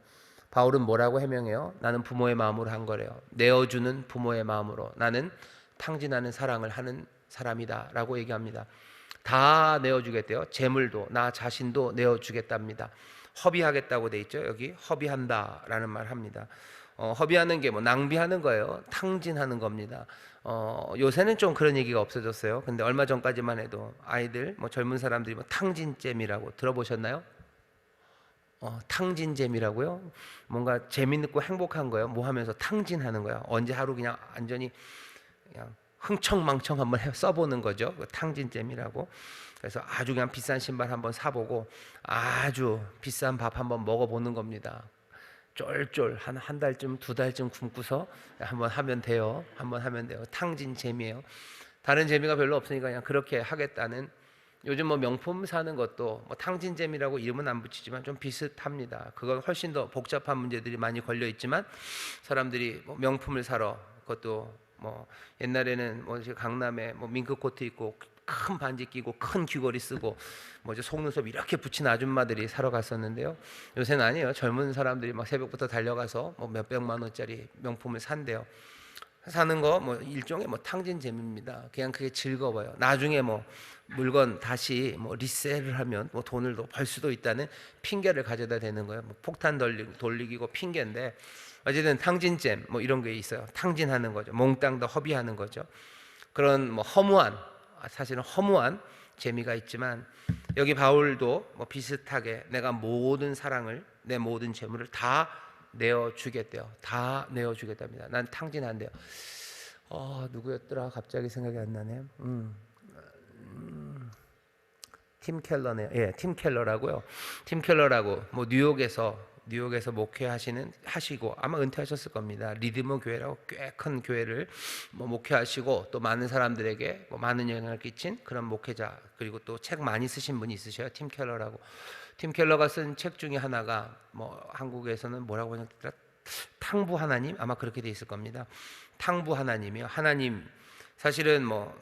바울은 뭐라고 해명해요? 나는 부모의 마음으로 한 거래요. 내어주는 부모의 마음으로 나는 탕진하는 사랑을 하는 사람이다 라고 얘기합니다. 다 내어주겠대요. 재물도 나 자신도 내어주겠답니다. 허비하겠다고 돼 있죠. 여기 허비한다 라는 말 합니다. 허비하는 게 뭐 낭비하는 거예요. 탕진하는 겁니다. 요새는 좀 그런 얘기가 없어졌어요. 근데 얼마 전까지만 해도 아이들 뭐 젊은 사람들이 뭐 탕진잼이라고 들어보셨나요? 탕진잼이라고요? 뭔가 재밌고 행복한 거예요. 뭐 하면서 탕진하는 거야. 언제 하루 그냥 완전히 그냥 흥청망청 한번 써보는 거죠. 탕진잼이라고. 그래서 아주 그냥 비싼 신발 한번 사보고 아주 비싼 밥 한번 먹어보는 겁니다. 쫄쫄 한 달쯤 두 달쯤 굶고서 한번 하면 돼요. 탕진잼이에요. 다른 재미가 별로 없으니까 그냥 그렇게 하겠다는. 요즘 뭐 명품 사는 것도 뭐 탕진잼이라고 이름은 안 붙이지만 좀 비슷합니다. 그건 훨씬 더 복잡한 문제들이 많이 걸려 있지만 사람들이 뭐 명품을 사러, 그것도 뭐 옛날에는 뭐 강남에 뭐 밍크 코트 입고 큰 반지 끼고 큰 귀걸이 쓰고 뭐 이제 속눈썹 이렇게 붙인 아줌마들이 사러 갔었는데요. 요새는 아니에요. 젊은 사람들이 막 새벽부터 달려가서 뭐 몇백만 원짜리 명품을 산대요. 사는 거 뭐 일종의 뭐 탕진 재미입니다. 그냥 그게 즐거워요. 나중에 뭐 물건 다시 뭐 리셀을 하면 뭐 돈을 더 벌 수도 있다는 핑계를 가져다 대는 거예요. 뭐 폭탄 돌리기고 핑계인데 어쨌든 탕진잼 뭐 이런 게 있어요. 탕진하는 거죠. 몽땅 다 허비하는 거죠. 그런 뭐 사실은 허무한 재미가 있지만 여기 바울도 뭐 비슷하게 내가 모든 사랑을, 내 모든 재물을 다 내어주겠대요. 다 내어주겠답니다. 난 탕진한대요. 누구였더라? 갑자기 생각이 안 나네요. 팀 켈러네요. 예, 팀 켈러라고요. 팀 켈러라고 뭐 뉴욕에서 하시고 아마 은퇴하셨을 겁니다. 리드머 교회라고 꽤 큰 교회를 뭐 목회하시고 또 많은 사람들에게 뭐 많은 영향을 끼친 그런 목회자, 그리고 또 책 많이 쓰신 분이 있으셔요. 팀 켈러라고. 팀 켈러가 쓴 책 중에 하나가 뭐 한국에서는 뭐라고 하냐면 탕부 하나님, 아마 그렇게 돼 있을 겁니다. 탕부 하나님이요. 하나님 사실은 뭐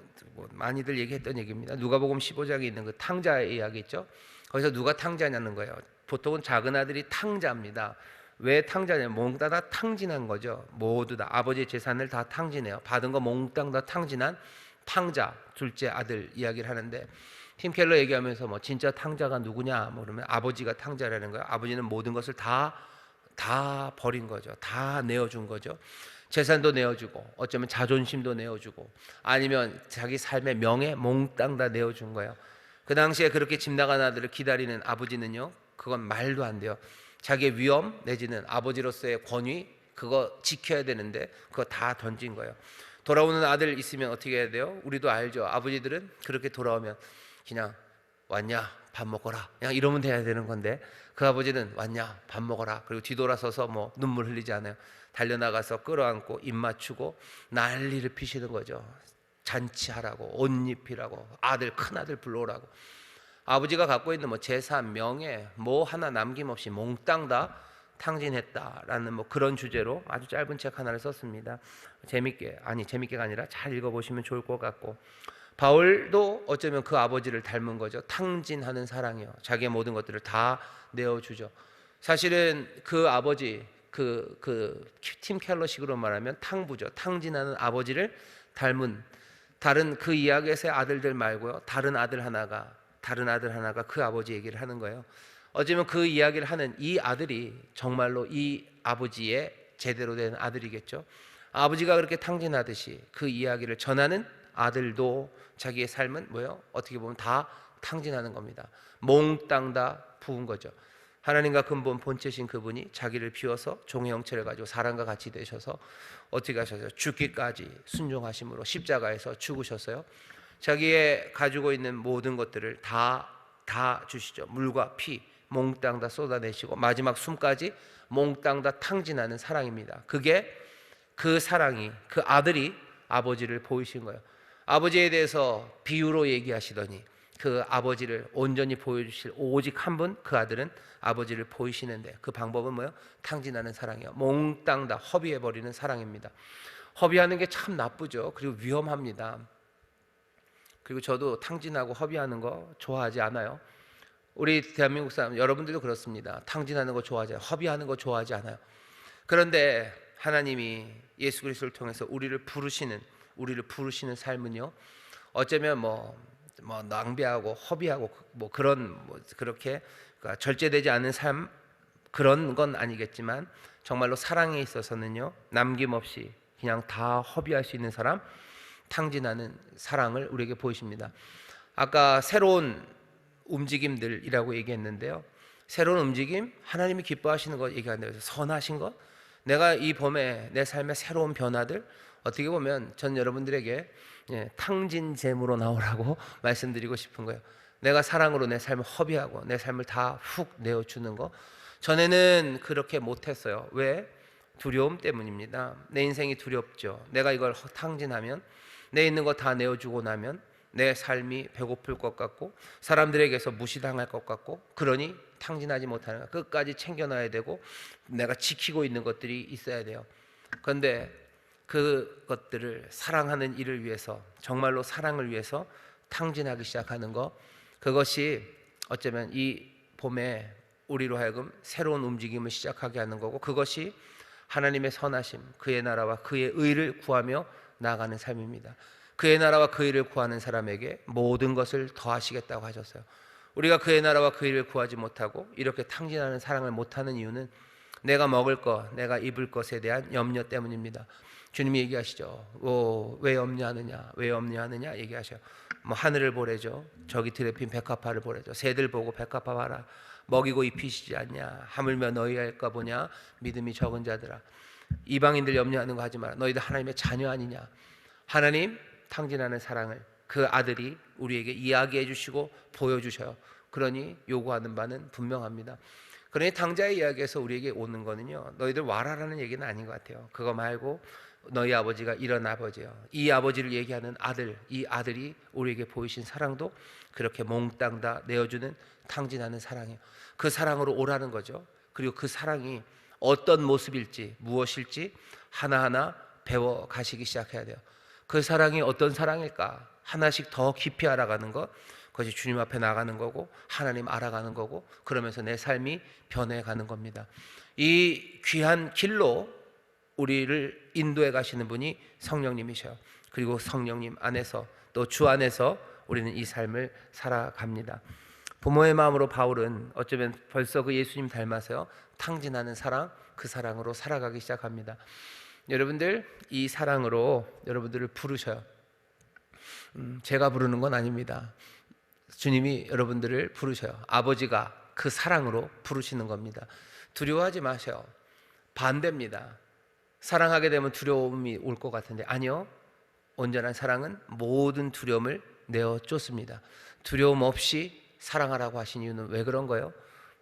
많이들 얘기했던 얘기입니다. 누가복음 15장에 있는 그 탕자의 이야기 있죠. 거기서 누가 탕자냐는 거예요. 보통은 작은 아들이 탕자입니다. 왜 탕자냐면 몽땅 다 탕진한 거죠. 모두 다 아버지의 재산을 다 탕진해요. 받은 거 몽땅 다 탕진한 탕자, 둘째 아들 이야기를 하는데, 팀 켈러 얘기하면서 뭐 진짜 탕자가 누구냐 그러면 아버지가 탕자라는 거예요. 아버지는 모든 것을 다 버린 거죠. 다 내어준 거죠. 재산도 내어주고, 어쩌면 자존심도 내어주고, 아니면 자기 삶의 명예 몽땅 다 내어준 거예요. 그 당시에 그렇게 집 나간 아들을 기다리는 아버지는요, 그건 말도 안 돼요. 자기의 위험 내지는 아버지로서의 권위, 그거 지켜야 되는데 그거 다 던진 거예요. 돌아오는 아들 있으면 어떻게 해야 돼요? 우리도 알죠. 아버지들은 그렇게 돌아오면 그냥 왔냐 밥 먹어라 그냥 이러면 돼야 되는 건데, 그 아버지는 왔냐 밥 먹어라, 그리고 뒤돌아서서 뭐 눈물 흘리지 않아요. 달려나가서 끌어안고 입 맞추고 난리를 피시는 거죠. 잔치하라고, 옷 입히라고, 아들 큰아들 불러오라고. 아버지가 갖고 있는 뭐 재산, 명예 뭐 하나 남김없이 몽땅 다 탕진했다라는 뭐 그런 주제로 아주 짧은 책 하나를 썼습니다. 재밌게가 아니라 잘 읽어보시면 좋을 것 같고, 바울도 어쩌면 그 아버지를 닮은 거죠. 탕진하는 사랑이요. 자기의 모든 것들을 다 내어주죠. 사실은 그 아버지, 팀 켈러식으로 말하면 탕부죠. 탕진하는 아버지를 닮은, 다른 그 이야기에서의 아들들 말고요, 다른 아들 하나가 그 아버지 얘기를 하는 거예요. 어쩌면 그 이야기를 하는 이 아들이 정말로 이 아버지의 제대로 된 아들이겠죠. 아버지가 그렇게 탕진하듯이 그 이야기를 전하는 아들도 자기의 삶은 뭐예요? 어떻게 보면 다 탕진하는 겁니다. 몽땅 다 부은 거죠. 하나님과 근본 본체신 그분이 자기를 비워서 종의 형체를 가지고 사람과 같이 되셔서 어떻게 하셨어요? 죽기까지 순종하심으로 십자가에서 죽으셨어요. 자기의 가지고 있는 모든 것들을 다 주시죠. 물과 피 몽땅 다 쏟아내시고 마지막 숨까지 몽땅 다 탕진하는 사랑입니다. 그게 그 사랑이, 그 아들이 아버지를 보이신 거예요. 아버지에 대해서 비유로 얘기하시더니 그 아버지를 온전히 보여주실 오직 한 분, 그 아들은 아버지를 보이시는데, 그 방법은 뭐예요? 탕진하는 사랑이에요. 몽땅 다 허비해버리는 사랑입니다. 허비하는 게 참 나쁘죠. 그리고 위험합니다. 그리고 저도 탕진하고 허비하는 거 좋아하지 않아요. 우리 대한민국 사람 여러분들도 그렇습니다. 탕진하는 거 좋아하지 않아요. 허비하는 거 좋아하지 않아요. 그런데 하나님이 예수 그리스도를 통해서 우리를 부르시는 삶은요, 어쩌면 뭐 낭비하고 허비하고 뭐 그런 그렇게 그러니까 절제되지 않은 삶, 그런 건 아니겠지만 정말로 사랑에 있어서는요, 남김없이 그냥 다 허비할 수 있는 사람, 탕진하는 사랑을 우리에게 보이십니다. 아까 새로운 움직임들이라고 얘기했는데요, 새로운 움직임, 하나님이 기뻐하시는 것 얘기하는데요. 선하신 것, 내가 이 봄에 내 삶의 새로운 변화들, 어떻게 보면 전 여러분들에게 탕진잼으로 나오라고 말씀드리고 싶은 거예요. 내가 사랑으로 내 삶을 허비하고 내 삶을 다 훅 내어주는 거, 전에는 그렇게 못했어요. 왜? 두려움 때문입니다. 내 인생이 두렵죠. 내가 이걸 탕진하면, 내 있는 거 다 내어주고 나면 내 삶이 배고플 것 같고 사람들에게서 무시당할 것 같고, 그러니 탕진하지 못하는 거야. 끝까지 챙겨놔야 되고 내가 지키고 있는 것들이 있어야 돼요. 그런데 그것들을 사랑하는 일을 위해서, 정말로 사랑을 위해서 탕진하기 시작하는 것, 그것이 어쩌면 이 봄에 우리로 하여금 새로운 움직임을 시작하게 하는 거고, 그것이 하나님의 선하심, 그의 나라와 그의 의를 구하며 나아가는 삶입니다. 그의 나라와 그 의를 구하는 사람에게 모든 것을 더하시겠다고 하셨어요. 우리가 그의 나라와 그 의를 구하지 못하고 이렇게 탕진하는 사랑을 못하는 이유는 내가 먹을 것, 내가 입을 것에 대한 염려 때문입니다. 주님이 얘기하시죠. 왜 염려하느냐, 왜 염려하느냐 얘기하셔요. 하늘을 보래죠. 저기 들에 핀 백합화를 보래죠. 새들 보고 백합화 봐라, 먹이고 입히시지 않냐, 하물며 너희 할까 보냐, 믿음이 적은 자들아. 이방인들 염려하는 거 하지 마라. 너희들 하나님의 자녀 아니냐. 하나님 탕진하는 사랑을 그 아들이 우리에게 이야기해 주시고 보여주셔요. 그러니 요구하는 바는 분명합니다. 그러니 탕자의 이야기에서 우리에게 오는 거는요, 너희들 와라라는 얘기는 아닌 것 같아요. 그거 말고 너희 아버지가 이런 아버지예요. 이 아버지를 얘기하는 아들, 이 아들이 우리에게 보이신 사랑도 그렇게 몽땅 다 내어주는 탕진하는 사랑이에요. 그 사랑으로 오라는 거죠. 그리고 그 사랑이 어떤 모습일지 무엇일지 하나하나 배워 가시기 시작해야 돼요. 그 사랑이 어떤 사랑일까? 하나씩 더 깊이 알아가는 것, 그것이 주님 앞에 나가는 거고 하나님 알아가는 거고, 그러면서 내 삶이 변해가는 겁니다. 이 귀한 길로 우리를 인도해 가시는 분이 성령님이셔요. 그리고 성령님 안에서, 또 주 안에서 우리는 이 삶을 살아갑니다. 부모의 마음으로 바울은 어쩌면 벌써 그 예수님 닮아서요, 탕진하는 사랑, 그 사랑으로 살아가기 시작합니다. 여러분들, 이 사랑으로 여러분들을 부르셔요. 제가 부르는 건 아닙니다. 주님이 여러분들을 부르셔요. 아버지가 그 사랑으로 부르시는 겁니다. 두려워하지 마세요. 반대입니다. 사랑하게 되면 두려움이 올 것 같은데, 아니요, 온전한 사랑은 모든 두려움을 내어 쫓습니다. 두려움 없이 사랑하라고 하신 이유는 왜 그런 거예요?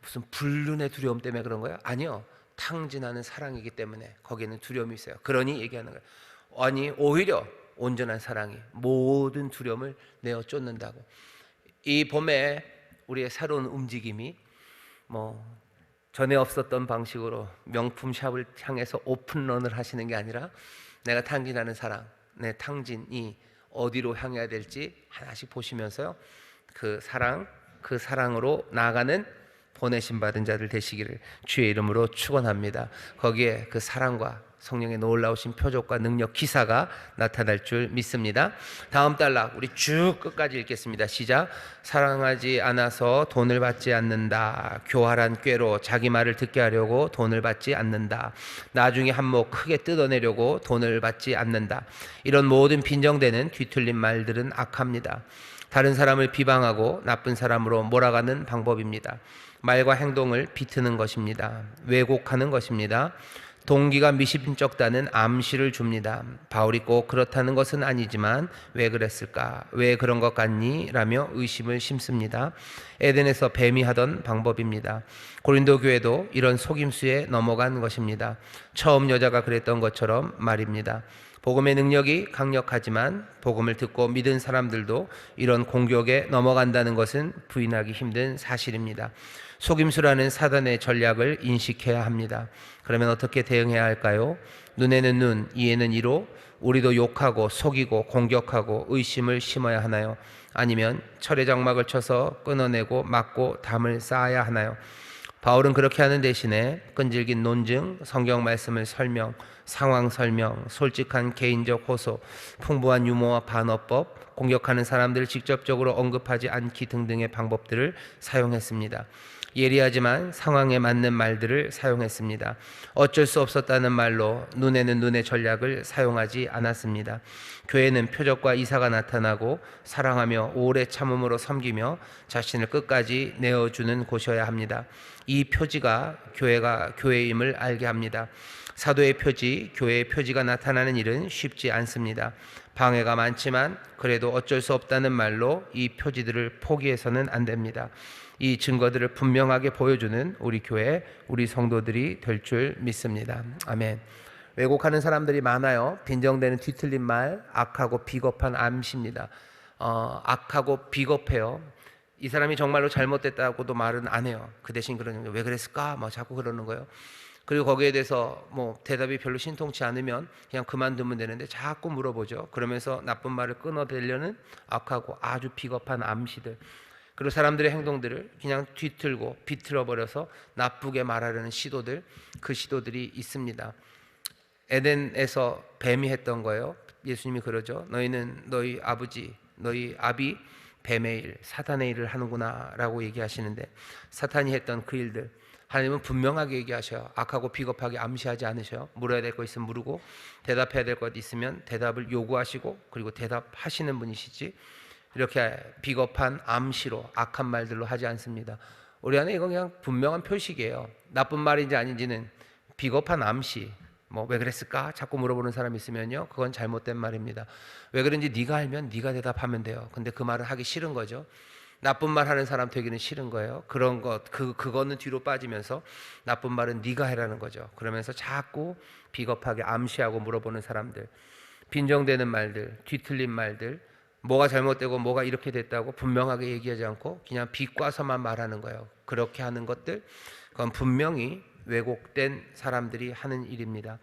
무슨 불륜의 두려움 때문에 그런 거예요? 아니요, 탕진하는 사랑이기 때문에 거기에는 두려움이 있어요. 그러니 얘기하는 거예요. 아니, 오히려 온전한 사랑이 모든 두려움을 내어 쫓는다고. 이 봄에 우리의 새로운 움직임이 전에 없었던 방식으로 명품 샵을 향해서 오픈런을 하시는 게 아니라, 내가 탕진하는 사랑, 내 탕진이 어디로 향해야 될지 하나씩 보시면서요, 그 사랑, 그 사랑으로 나아가는 보내심 받은 자들 되시기를 주의 이름으로 축원합니다. 거기에 그 사랑과 성령의 놀라우신 표적과 능력, 기사가 나타날 줄 믿습니다. 다음 단락 우리 쭉 끝까지 읽겠습니다. 시작. 사랑하지 않아서 돈을 받지 않는다. 교활한 꾀로 자기 말을 듣게 하려고 돈을 받지 않는다. 나중에 한몫 크게 뜯어내려고 돈을 받지 않는다. 이런 모든 빈정되는 뒤틀린 말들은 악합니다. 다른 사람을 비방하고 나쁜 사람으로 몰아가는 방법입니다. 말과 행동을 비트는 것입니다. 왜곡하는 것입니다. 동기가 미심쩍다는 암시를 줍니다. 바울이 꼭 그렇다는 것은 아니지만 왜 그랬을까? 왜 그런 것 같니? 라며 의심을 심습니다. 에덴에서 뱀이 하던 방법입니다. 고린도 교회도 이런 속임수에 넘어간 것입니다. 처음 여자가 그랬던 것처럼 말입니다. 복음의 능력이 강력하지만 복음을 듣고 믿은 사람들도 이런 공격에 넘어간다는 것은 부인하기 힘든 사실입니다. 속임수라는 사단의 전략을 인식해야 합니다. 그러면 어떻게 대응해야 할까요? 눈에는 눈, 이에는 이로 우리도 욕하고 속이고 공격하고 의심을 심어야 하나요? 아니면 철의 장막을 쳐서 끊어내고 막고 담을 쌓아야 하나요? 바울은 그렇게 하는 대신에 끈질긴 논증, 성경 말씀을 설명, 상황 설명, 솔직한 개인적 호소, 풍부한 유머와 반어법, 공격하는 사람들을 직접적으로 언급하지 않기 등등의 방법들을 사용했습니다. 예리하지만 상황에 맞는 말들을 사용했습니다. 어쩔 수 없었다는 말로 눈에는 눈의 전략을 사용하지 않았습니다. 교회는 표적과 이사가 나타나고 사랑하며 오래 참음으로 섬기며 자신을 끝까지 내어주는 곳이어야 합니다. 이 표지가 교회가 교회임을 알게 합니다. 사도의 표지, 교회의 표지가 나타나는 일은 쉽지 않습니다. 방해가 많지만 그래도 어쩔 수 없다는 말로 이 표지들을 포기해서는 안 됩니다. 이 증거들을 분명하게 보여주는 우리 교회, 우리 성도들이 될 줄 믿습니다. 아멘. 왜곡하는 사람들이 많아요. 빈정되는 뒤틀린 말, 악하고 비겁한 암시입니다. 악하고 비겁해요. 이 사람이 정말로 잘못됐다고도 말은 안 해요. 그 대신 그러는 거예요. 왜 그랬을까? 자꾸 그러는 거예요. 그리고 거기에 대해서 대답이 별로 신통치 않으면 그냥 그만두면 되는데 자꾸 물어보죠. 그러면서 나쁜 말을 끊어내려는 악하고 아주 비겁한 암시들, 그리고 사람들의 행동들을 그냥 뒤틀고 비틀어버려서 나쁘게 말하려는 시도들, 그 시도들이 있습니다. 에덴에서 뱀이 했던 거예요. 예수님이 그러죠. 너희는 너희 아버지, 너희 아비 뱀의 일, 사탄의 일을 하는구나 라고 얘기하시는데, 사탄이 했던 그 일들 하나님은 분명하게 얘기하셔요. 악하고 비겁하게 암시하지 않으셔요. 물어야 될 것 있으면 물고, 대답해야 될 것 있으면 대답을 요구하시고, 그리고 대답하시는 분이시지, 이렇게 비겁한 암시로 악한 말들로 하지 않습니다. 우리 안에 이건 그냥 분명한 표식이에요. 나쁜 말인지 아닌지는 비겁한 암시, 왜 그랬을까? 자꾸 물어보는 사람이 있으면요, 그건 잘못된 말입니다. 왜 그런지 네가 알면 네가 대답하면 돼요. 근데 그 말을 하기 싫은 거죠. 나쁜 말 하는 사람 되기는 싫은 거예요. 그런 것, 그거는 뒤로 빠지면서 나쁜 말은 네가 해라는 거죠. 그러면서 자꾸 비겁하게 암시하고 물어보는 사람들, 빈정되는 말들, 뒤틀린 말들, 뭐가 잘못되고 뭐가 이렇게 됐다고 분명하게 얘기하지 않고 그냥 비꼬아서만 말하는 거예요. 그렇게 하는 것들, 그건 분명히 왜곡된 사람들이 하는 일입니다.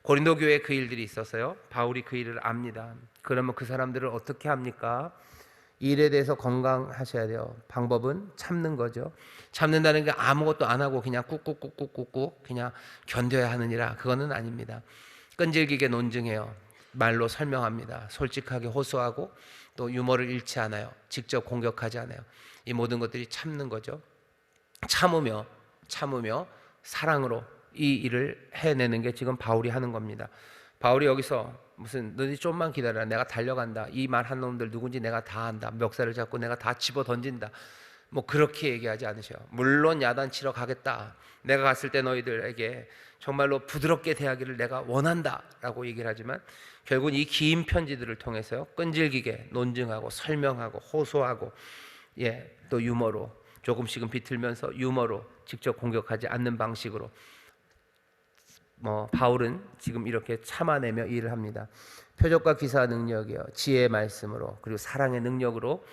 고린도 교회에 그 일들이 있었어요. 바울이 그 일을 압니다. 그러면 그 사람들을 어떻게 합니까? 이 일에 대해서 건강하셔야 돼요. 방법은 참는 거죠. 참는다는 게 아무것도 안 하고 그냥 꾹꾹꾹꾹꾹꾹 그냥 견뎌야 하느니라, 그거는 아닙니다. 끈질기게 논증해요. 말로 설명합니다. 솔직하게 호소하고 또 유머를 잃지 않아요. 직접 공격하지 않아요. 이 모든 것들이 참는 거죠. 참으며 사랑으로 이 일을 해내는 게 지금 바울이 하는 겁니다. 바울이 여기서 무슨 너희 좀만 기다려라, 내가 달려간다, 이 말 한 놈들 누군지 내가 다 안다, 멱살을 잡고 내가 다 집어 던진다, 뭐 그렇게 얘기하지 않으셔요. 물론 야단치러 가겠다, 내가 갔을 때 너희들에게 정말로 부드럽게 대하기를 내가 원한다 라고 얘기를 하지만 결국은 이 긴 편지들을 통해서요, 끈질기게 논증하고 설명하고 호소하고 또 유머로 조금씩은 비틀면서 유머로 직접 공격하지 않는 방식으로 바울은 지금 이렇게 참아내며 일을 합니다. 표적과 기사 능력이요, 지혜의 말씀으로, 그리고 사랑의 능력으로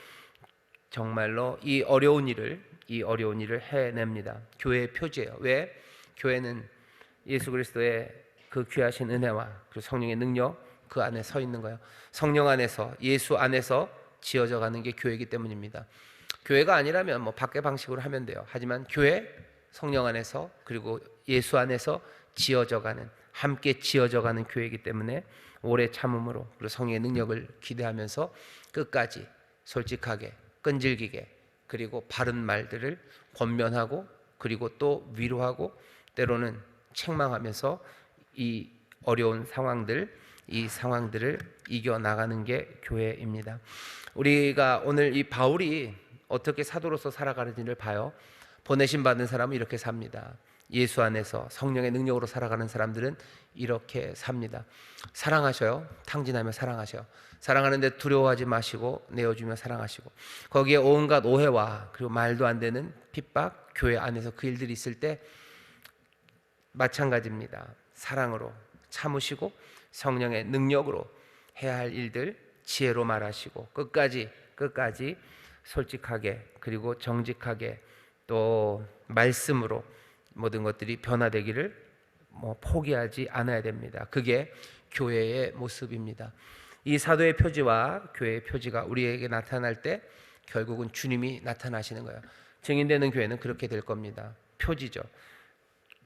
정말로 이 어려운 일을 해냅니다. 교회의 표지예요. 왜? 교회는 예수 그리스도의 그 귀하신 은혜와 그리고 성령의 능력 그 안에 서 있는 거예요. 성령 안에서, 예수 안에서 지어져 가는 게 교회이기 때문입니다. 교회가 아니라면 밖에 방식으로 하면 돼요. 하지만 교회, 성령 안에서 그리고 예수 안에서 지어져가는, 함께 지어져가는 교회이기 때문에 오래 참음으로 그리고 성령의 능력을 기대하면서 끝까지 솔직하게 끈질기게 그리고 바른 말들을 권면하고 그리고 또 위로하고 때로는 책망하면서 이 어려운 상황들, 이 상황들을 이겨나가는 게 교회입니다. 우리가 오늘 이 바울이 어떻게 사도로서 살아가는지를 봐요. 보내심 받은 사람은 이렇게 삽니다. 예수 안에서 성령의 능력으로 살아가는 사람들은 이렇게 삽니다. 사랑하셔요. 탕진하며 사랑하셔요. 사랑하는데 두려워하지 마시고 내어주며 사랑하시고, 거기에 온갖 오해와 그리고 말도 안 되는 핍박, 교회 안에서 그 일들이 있을 때 마찬가지입니다. 사랑으로 참으시고 성령의 능력으로 해야 할 일들 지혜로 말하시고 끝까지 솔직하게 그리고 정직하게 또 말씀으로 모든 것들이 변화되기를 포기하지 않아야 됩니다. 그게 교회의 모습입니다. 이 사도의 표지와 교회의 표지가 우리에게 나타날 때 결국은 주님이 나타나시는 거예요. 증인되는 교회는 그렇게 될 겁니다. 표지죠.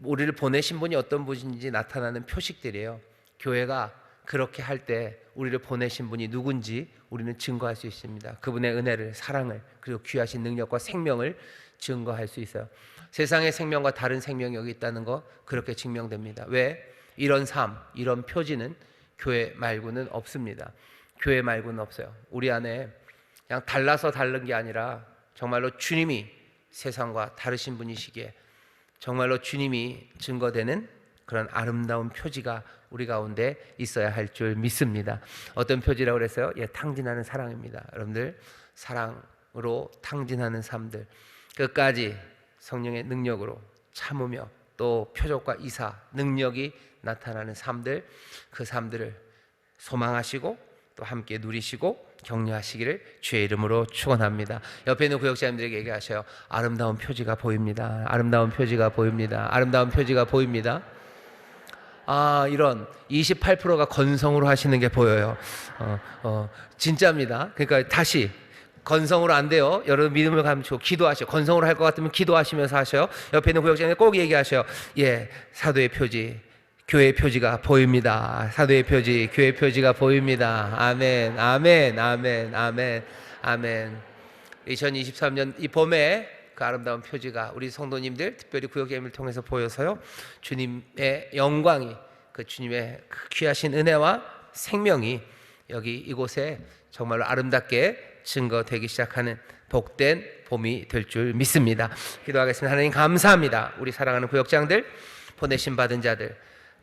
우리를 보내신 분이 어떤 분인지 나타나는 표식들이에요. 교회가 그렇게 할 때 우리를 보내신 분이 누군지 우리는 증거할 수 있습니다. 그분의 은혜를, 사랑을, 그리고 귀하신 능력과 생명을 증거할 수 있어요. 세상의 생명과 다른 생명이 여기 있다는 거 그렇게 증명됩니다. 왜? 이런 삶, 이런 표지는 교회 말고는 없습니다. 교회 말고는 없어요. 우리 안에 그냥 달라서 다른 게 아니라 정말로 주님이 세상과 다르신 분이시기에 정말로 주님이 증거되는 그런 아름다운 표지가 우리 가운데 있어야 할 줄 믿습니다. 어떤 표지라고 그랬어요? 탕진하는 사랑입니다. 여러분들, 사랑으로 탕진하는 삶들, 끝까지 성령의 능력으로 참으며 또 표적과 이사 능력이 나타나는 삶들, 그 삶들을 소망하시고 또 함께 누리시고 격려하시기를 주의 이름으로 축원합니다. 옆에 있는 구역자님들에게 얘기하셔요. 아름다운 표지가 보입니다. 아름다운 표지가 보입니다. 아름다운 표지가 보입니다. 이런 28%가 건성으로 하시는 게 보여요. 진짜입니다. 그러니까 다시 건성으로 안 돼요. 여러분 믿음을 감추고 기도하셔요. 건성으로 할 것 같으면 기도하시면서 하셔요. 옆에 있는 구역자님 꼭 얘기하셔요. 사도의 표지, 교회의 표지가 보입니다. 사도의 표지, 교회의 표지가 보입니다. 아멘, 아멘, 아멘, 아멘, 아멘. 2023년 이 봄에 그 아름다운 표지가 우리 성도님들, 특별히 구역자님을 통해서 보여서요, 주님의 영광이, 그 주님의 그 귀하신 은혜와 생명이 여기 이곳에 정말로 아름답게 증거되기 시작하는 복된 봄이 될 줄 믿습니다. 기도하겠습니다. 하나님 감사합니다. 우리 사랑하는 구역장들, 보내심 받은 자들,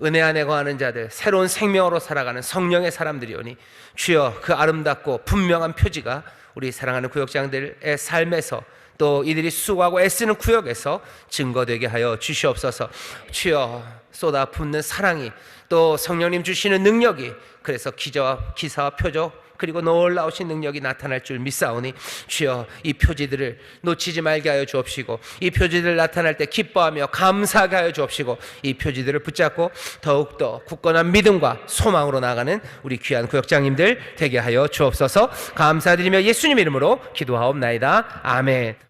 은혜 안에 거하는 자들, 새로운 생명으로 살아가는 성령의 사람들이오니 주여 그 아름답고 분명한 표지가 우리 사랑하는 구역장들의 삶에서 또 이들이 수고하고 애쓰는 구역에서 증거되게 하여 주시옵소서. 주여 쏟아붓는 사랑이 또 성령님 주시는 능력이 그래서 기사와 표적 그리고 놀라우신 능력이 나타날 줄 믿사오니 주여 이 표지들을 놓치지 말게 하여 주옵시고 이 표지들 나타날 때 기뻐하며 감사하게 하여 주옵시고 이 표지들을 붙잡고 더욱더 굳건한 믿음과 소망으로 나아가는 우리 귀한 구역장님들 되게 하여 주옵소서. 감사드리며 예수님 이름으로 기도하옵나이다. 아멘.